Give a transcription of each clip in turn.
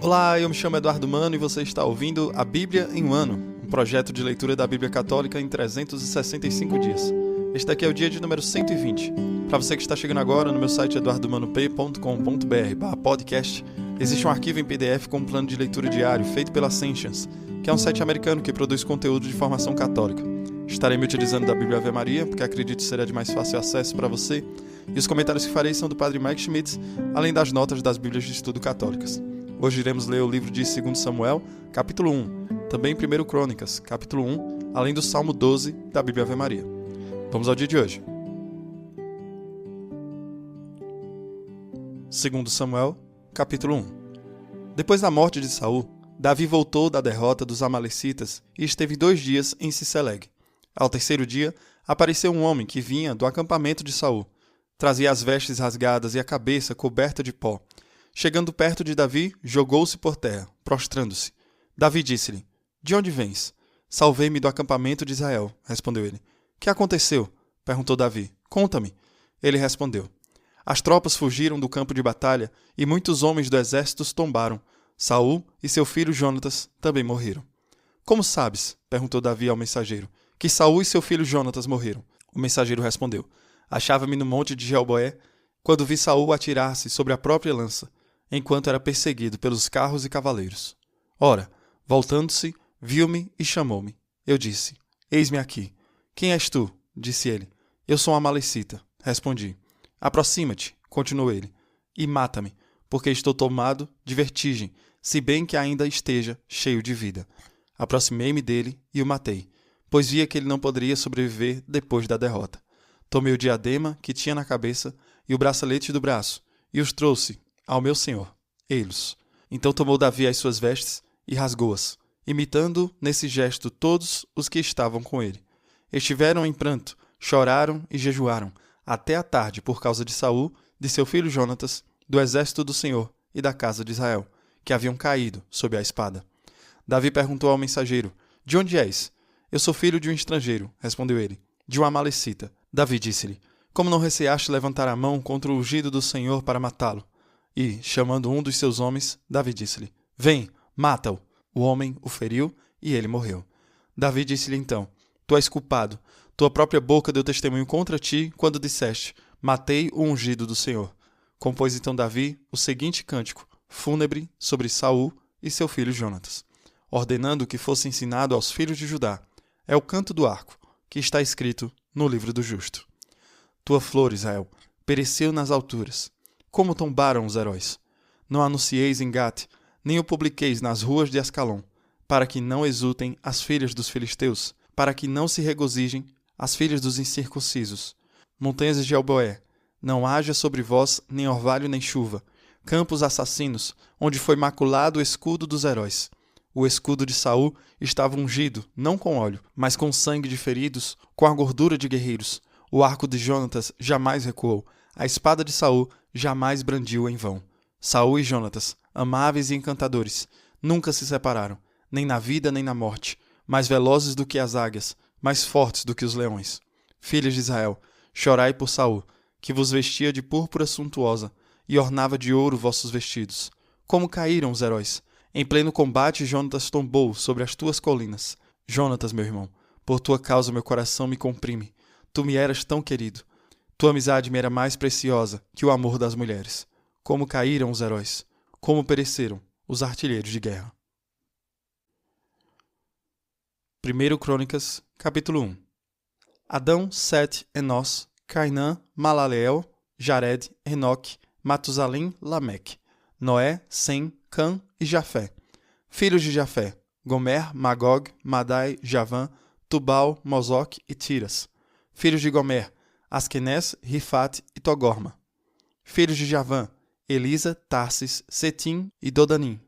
Olá, eu me chamo Eduardo Mano e você está ouvindo A Bíblia em um Ano, um projeto de leitura da Bíblia Católica em 365 dias. Este aqui é o dia de número 120. Para você que está chegando agora, no meu site eduardomano.com.br/podcast, existe um arquivo em PDF com um plano de leitura diário feito pela Ascensions, que é um site americano que produz conteúdo de formação católica. Estarei me utilizando da Bíblia Ave Maria, porque acredito será de mais fácil acesso para você, e os comentários que farei são do Padre Mike Schmitz, além das notas das Bíblias de Estudo Católicas. Hoje iremos ler o livro de 2 Samuel, capítulo 1, também 1 Crônicas, capítulo 1, além do Salmo 12 da Bíblia Ave Maria. Vamos ao dia de hoje. 2 Samuel, capítulo 1. Depois da morte de Saul, Davi voltou da derrota dos amalecitas e esteve 2 dias em Ciceleg. Ao terceiro dia, apareceu um homem que vinha do acampamento de Saul. Trazia as vestes rasgadas e a cabeça coberta de pó. Chegando perto de Davi, jogou-se por terra, prostrando-se. Davi disse-lhe: "De onde vens?" "Salvei-me do acampamento de Israel", respondeu ele. "Que aconteceu?" perguntou Davi. "Conta-me." Ele respondeu: "As tropas fugiram do campo de batalha e muitos homens do exército tombaram. Saul e seu filho Jonatas também morreram." "Como sabes?" perguntou Davi ao mensageiro, "que Saul e seu filho Jonatas morreram?" O mensageiro respondeu: "Achava-me no monte de Gelboé, quando vi Saul atirar-se sobre a própria lança, enquanto era perseguido pelos carros e cavaleiros. Ora, voltando-se, viu-me e chamou-me. Eu disse: Eis-me aqui. Quem és tu? Disse ele. Eu sou um amalecita. Respondi. Aproxima-te, continuou ele, e mata-me, porque estou tomado de vertigem, se bem que ainda esteja cheio de vida. Aproximei-me dele e o matei, pois via que ele não poderia sobreviver depois da derrota. Tomei o diadema que tinha na cabeça e o bracelete do braço, e os trouxe ao meu senhor, ei-los. Então tomou Davi as suas vestes e rasgou-as, imitando nesse gesto todos os que estavam com ele. Estiveram em pranto, choraram e jejuaram, até a tarde por causa de Saul, de seu filho Jonatas, do exército do Senhor e da casa de Israel, que haviam caído sob a espada. Davi perguntou ao mensageiro: "De onde és?" "Eu sou filho de um estrangeiro", respondeu ele, "de um amalecita." Davi disse-lhe: "Como não receaste levantar a mão contra o ungido do Senhor para matá-lo?" E, chamando um dos seus homens, Davi disse-lhe: "Vem, mata-o." O homem o feriu e ele morreu. Davi disse-lhe então: "Tu és culpado. Tua própria boca deu testemunho contra ti quando disseste: Matei o ungido do Senhor." Compôs então Davi o seguinte cântico fúnebre sobre Saul e seu filho Jonatas, ordenando que fosse ensinado aos filhos de Judá. É o canto do arco, que está escrito no livro do justo. Tua flor, Israel, pereceu nas alturas. Como tombaram os heróis. Não anuncieis em Gate, nem o publiqueis nas ruas de Ascalon, para que não exultem as filhas dos filisteus, para que não se regozijem as filhas dos incircuncisos. Montanhas de Gelboé, não haja sobre vós nem orvalho nem chuva, campos assassinos, onde foi maculado o escudo dos heróis. O escudo de Saul estava ungido, não com óleo, mas com sangue de feridos, com a gordura de guerreiros. O arco de Jonatas jamais recuou, a espada de Saul jamais brandiu em vão. Saul e Jonatas, amáveis e encantadores, nunca se separaram, nem na vida nem na morte, mais velozes do que as águias, mais fortes do que os leões. Filhas de Israel, chorai por Saul, que vos vestia de púrpura suntuosa e ornava de ouro vossos vestidos. Como caíram os heróis! Em pleno combate Jonatas tombou sobre as tuas colinas. Jonatas, meu irmão, por tua causa meu coração me comprime. Tu me eras tão querido. Tua amizade me era mais preciosa que o amor das mulheres. Como caíram os heróis, como pereceram os artilheiros de guerra. 1 Crônicas, capítulo 1. Adão, Sete, Enós, Cainã, Malaleel, Jared, Enoque, Matusalém, Lameque, Noé, Sem, Cã e Jafé. Filhos de Jafé: Gomer, Magog, Madai, Javã, Tubal, Mozoque e Tiras. Filhos de Gomer: Askenés, Rifate e Togorma. Filhos de Javã: Elisa, Tarsis, Setim e Dodanim.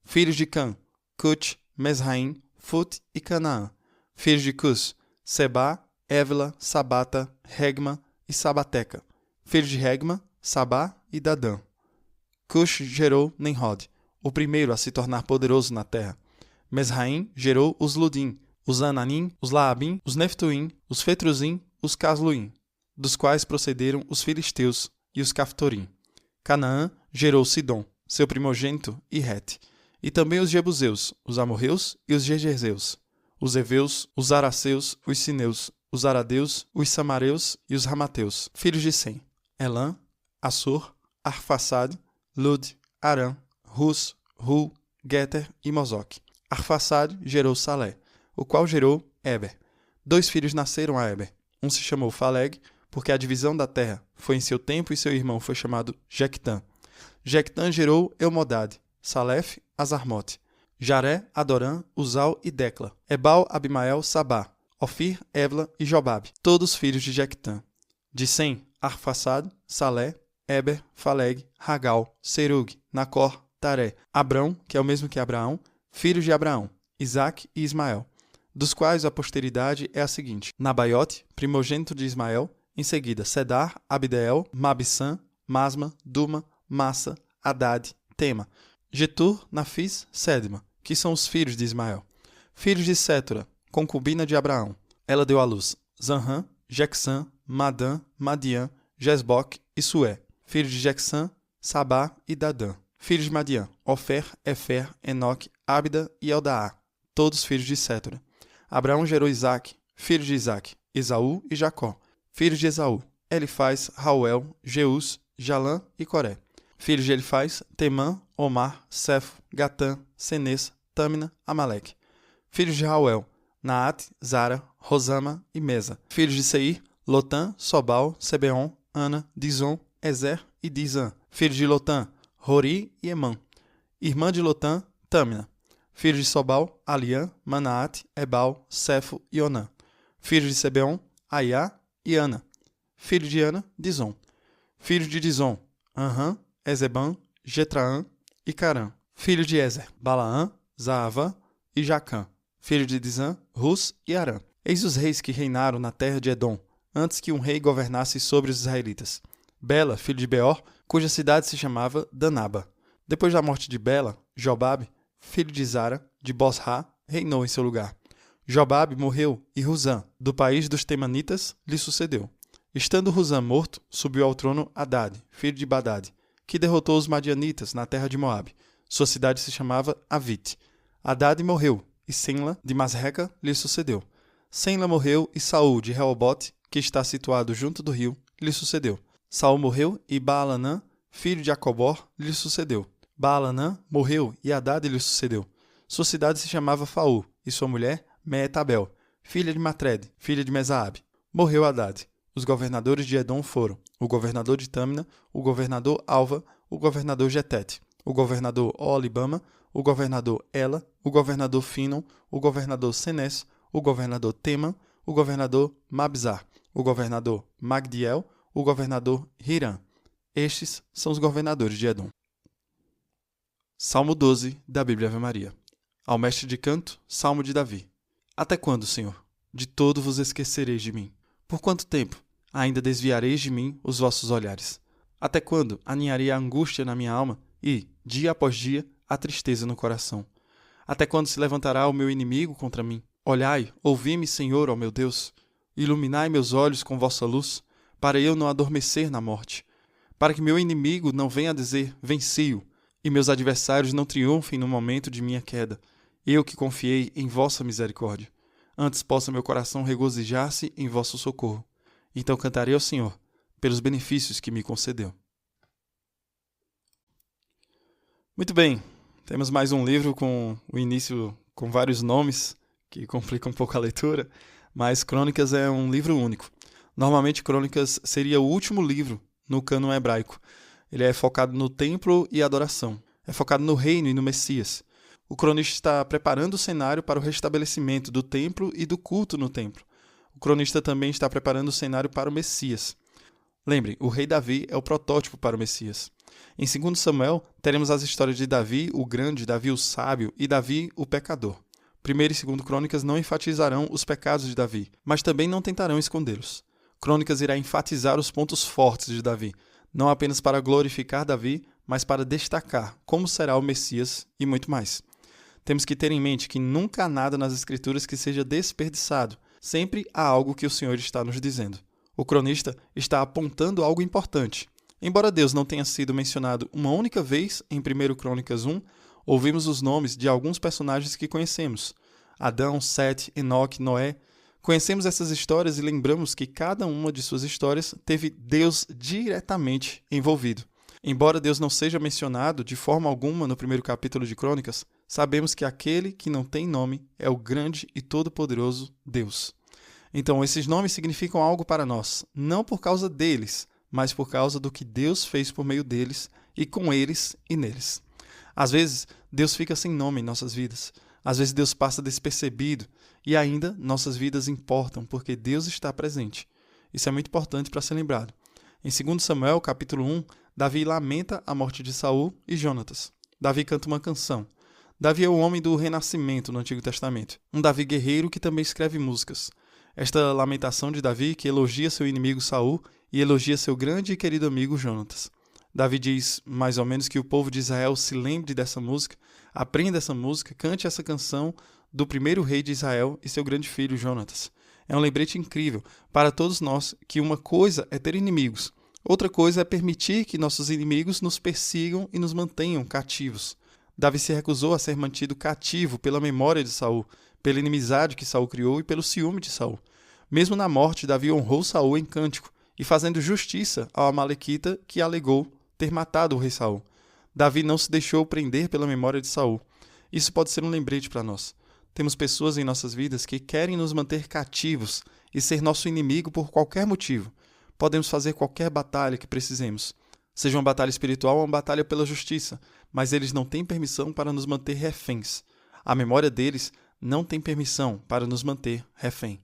Filhos de Cã: Cut, Mesraim, Fut e Canaã. Filhos de Cus: Sebá, Évila, Sabata, Regma e Sabateca. Filhos de Regma: Sabá e Dadã. Cush gerou Nimrod, o primeiro a se tornar poderoso na terra. Mesraim gerou os Ludim, os Ananim, os Laabim, os Neftuim, os Fetruzim, os Casluim, dos quais procederam os filisteus e os Caftorim. Canaã gerou Sidom, seu primogênito, e Rete. e também os jebuseus, os amorreus e os gergeseus, os heveus, os araceus, os sineus, os aradeus, os samareus e os ramateus, filhos de Sem: Elã, Assur, Arfaxade, Lud, Arã, Rus, Hu, Geter e Mozoque. Arfaxade gerou Salé, o qual gerou Eber. 2 filhos nasceram a Eber. Um se chamou Faleg, porque a divisão da terra foi em seu tempo e seu irmão foi chamado Jectã. Jectã gerou Eumodade, Salef, Azarmote, Jaré, Adorã, Uzal e Decla, Ebal, Abimael, Sabá, Ofir, Evla e Jobabe, todos filhos de Jectã. De Sem: Arfaxade, Salé, Eber, Faleg, Ragal, Serug, Nacor, Taré, Abrão, que é o mesmo que Abraão, filhos de Abraão, Isaque e Ismael, dos quais a posteridade é a seguinte: Nabaiote, primogênito de Ismael, em seguida Sedar, Abdeel, Mabissã, Masma, Duma, Massa, Hadad, Tema, Getur, Nafis, Sedma, que são os filhos de Ismael. Filhos de Sétura, concubina de Abraão. Ela deu à luz Zanrã, Jexã, Madã, Madiã, Jesboque e Sué. Filhos de Jexã, Sabá e Dadã. Filhos de Madiã: Ofer, Efer, Enoque, Abda e Eldaá, todos filhos de Sétura. Abraão gerou Isaque, filhos de Isaque: Esaú e Jacó. Filhos de Esaú: Elifaz, Rauel, Jeus, Jalã e Coré. Filhos de Elifaz: Temã, Omar, Sefo, Gatã, Senes, Tâmina, Amaleque. Filhos de Rauel: Naate, Zara, Rosama e Mesa. Filhos de Seir: Lotã, Sobal, Sebeon, Ana, Dizon, Ezer e Dizã. Filhos de Lotã: Hori e Emã. Irmã de Lotã: Tâmina. Filhos de Sobal: Aliã, Manaate, Ebal, Sefo e Onã. Filhos de Sebeon: Aiá e Ana. Filho de Ana: Dizon. Filhos de Dizon: Anrã, Ezebã, Getraã e Carã. Filhos de Ezer: Balaã, Zaavã e Jacã. Filhos de Dizã: Rus e Arã. Eis os reis que reinaram na terra de Edom, antes que um rei governasse sobre os israelitas. Bela, filho de Beor, cuja cidade se chamava Danaba. Depois da morte de Bela, Jobabe, filho de Zara, de Bosra, reinou em seu lugar. Jobabe morreu e Husã, do país dos Temanitas, lhe sucedeu. Estando Husã morto, subiu ao trono Hadad, filho de Badad, que derrotou os Madianitas na terra de Moabe. Sua cidade se chamava Avite. Hadad morreu, e Senla, de Masreca, lhe sucedeu. Senla morreu, e Saul, de Reobote, que está situado junto do rio, lhe sucedeu. Saul morreu, e Baalanã, filho de Acobor, lhe sucedeu. Baalanã morreu, e Hadad lhe sucedeu. Sua cidade se chamava Faú, e sua mulher, Meetabel, filha de Matred, filha de Mesaabe. Morreu Hadad. Os governadores de Edom foram o governador de Tâmina, o governador Alva, o governador Getete, o governador Olibama, o governador Ela, o governador Finon, o governador Senes, o governador Temã, o governador Mabzar, o governador Magdiel, o governador Hirã. Estes são os governadores de Edom. Salmo 12 da Bíblia Ave Maria. Ao mestre de canto, Salmo de Davi. Até quando, Senhor? De todo vos esquecereis de mim. Por quanto tempo ainda desviareis de mim os vossos olhares? Até quando aninharei a angústia na minha alma e, dia após dia, a tristeza no coração? Até quando se levantará o meu inimigo contra mim? Olhai, ouvi-me, Senhor, ó meu Deus. Iluminai meus olhos com vossa luz, para eu não adormecer na morte. Para que meu inimigo não venha a dizer, venci-o, e meus adversários não triunfem no momento de minha queda. Eu que confiei em vossa misericórdia. Antes possa meu coração regozijar-se em vosso socorro. Então cantarei ao Senhor, pelos benefícios que me concedeu. Muito bem, temos mais um livro com o início com vários nomes, que complica um pouco a leitura, mas Crônicas é um livro único. Normalmente Crônicas seria o último livro no cânon hebraico. Ele é focado no templo e adoração. É focado no reino e no Messias. O cronista está preparando o cenário para o restabelecimento do templo e do culto no templo. O cronista também está preparando o cenário para o Messias. Lembre, o rei Davi é o protótipo para o Messias. Em 2 Samuel, teremos as histórias de Davi, o grande, Davi, o sábio, e Davi, o pecador. 1 e 2 Crônicas não enfatizarão os pecados de Davi, mas também não tentarão escondê-los. Crônicas irá enfatizar os pontos fortes de Davi, não apenas para glorificar Davi, mas para destacar como será o Messias e muito mais. Temos que ter em mente que nunca há nada nas Escrituras que seja desperdiçado. Sempre há algo que o Senhor está nos dizendo. O cronista está apontando algo importante. Embora Deus não tenha sido mencionado uma única vez em 1 Crônicas 1, ouvimos os nomes de alguns personagens que conhecemos: Adão, Sete, Enoque, Noé. Conhecemos essas histórias e lembramos que cada uma de suas histórias teve Deus diretamente envolvido. Embora Deus não seja mencionado de forma alguma no primeiro capítulo de Crônicas, sabemos que aquele que não tem nome é o grande e todo-poderoso Deus. Então, esses nomes significam algo para nós, não por causa deles, mas por causa do que Deus fez por meio deles e com eles e neles. Às vezes, Deus fica sem nome em nossas vidas. Às vezes, Deus passa despercebido e ainda nossas vidas importam porque Deus está presente. Isso é muito importante para ser lembrado. Em 2 Samuel, capítulo 1, Davi lamenta a morte de Saul e Jonatas. Davi canta uma canção. Davi é o homem do renascimento no Antigo Testamento. Um Davi guerreiro que também escreve músicas. Esta lamentação de Davi que elogia seu inimigo Saul e elogia seu grande e querido amigo Jonatas. Davi diz mais ou menos que o povo de Israel se lembre dessa música, aprenda essa música, cante essa canção do primeiro rei de Israel e seu grande filho Jonatas. É um lembrete incrível para todos nós que uma coisa é ter inimigos, outra coisa é permitir que nossos inimigos nos persigam e nos mantenham cativos. Davi se recusou a ser mantido cativo pela memória de Saul, pela inimizade que Saul criou e pelo ciúme de Saul. Mesmo na morte, Davi honrou Saul em cântico e fazendo justiça ao amalequita que alegou ter matado o rei Saul. Davi não se deixou prender pela memória de Saul. Isso pode ser um lembrete para nós. Temos pessoas em nossas vidas que querem nos manter cativos e ser nosso inimigo por qualquer motivo. Podemos fazer qualquer batalha que precisemos, seja uma batalha espiritual ou uma batalha pela justiça, mas eles não têm permissão para nos manter reféns. A memória deles não tem permissão para nos manter refém.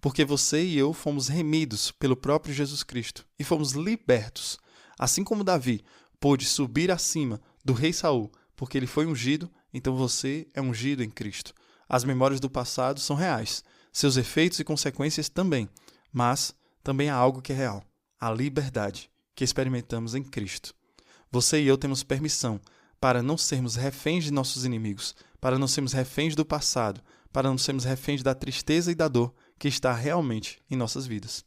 Porque você e eu fomos remidos pelo próprio Jesus Cristo e fomos libertos. Assim como Davi pôde subir acima do rei Saul, porque ele foi ungido, então você é ungido em Cristo. As memórias do passado são reais, seus efeitos e consequências também, mas também há algo que é real, a liberdade que experimentamos em Cristo. Você e eu temos permissão para não sermos reféns de nossos inimigos, para não sermos reféns do passado, para não sermos reféns da tristeza e da dor que está realmente em nossas vidas.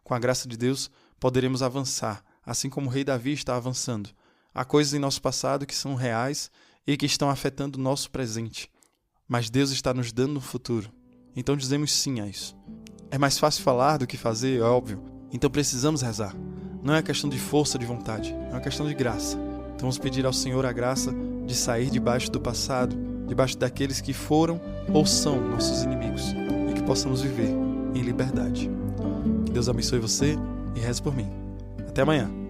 Com a graça de Deus, poderemos avançar, assim como o rei Davi está avançando. Há coisas em nosso passado que são reais e que estão afetando o nosso presente, mas Deus está nos dando um futuro. Então dizemos sim a isso. É mais fácil falar do que fazer, é óbvio. Então precisamos rezar. Não é questão de força de vontade, é uma questão de graça. Então vamos pedir ao Senhor a graça de sair debaixo do passado, debaixo daqueles que foram ou são nossos inimigos, e que possamos viver em liberdade. Que Deus abençoe você e reze por mim. Até amanhã.